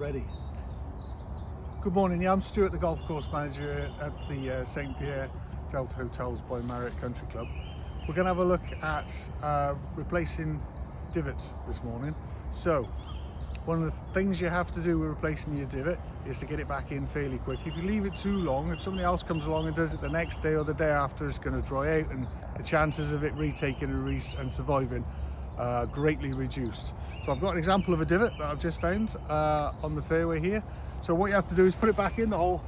Ready. Good morning, yeah, I'm Stewart, the golf course manager at the St. Pierre Delta Hotels by Marriott Country Club. We're going to have a look at replacing divots this morning. So, one of the things you have to do with replacing your divot is to get it back in fairly quick. If you leave it too long, if somebody else comes along and does it the next day or the day after, it's going to dry out and the chances of it retaking and surviving are greatly reduced. So I've got an example of a divot that I've just found on the fairway here. So what you have to do is put it back in the hole,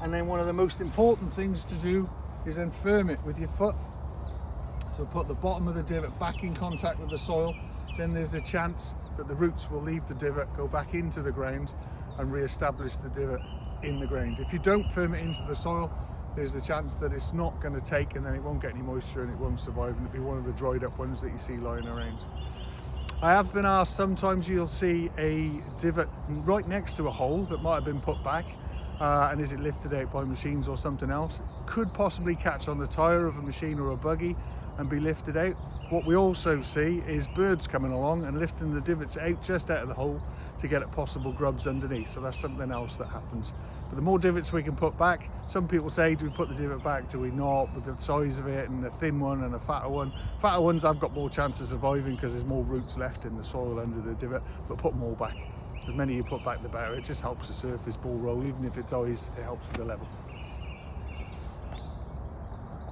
and then one of the most important things to do is then firm it with your foot. So put the bottom of the divot back in contact with the soil, then there's a chance that the roots will leave the divot, go back into the ground and re-establish the divot in the ground. If you don't firm it into the soil, there's a chance that it's not going to take, and then it won't get any moisture and it won't survive, and it'll be one of the dried up ones that you see lying around. I have been asked, sometimes you'll see a divot right next to a hole that might have been put back, and is it lifted out by machines or something else? It could possibly catch on the tyre of a machine or a buggy and be lifted out. What we also see is birds coming along and lifting the divots out just out of the hole to get at possible grubs underneath, so that's something else that happens. But the more divots we can put back, some people say, do we put the divot back, do we not, with the size of it, and a thin one and a fatter one. Fatter ones I've got more chance of surviving because there's more roots left in the soil under the divot, but put them all back. As many you put back the better. It just helps the surface ball roll. Even if it dies, it helps with the level.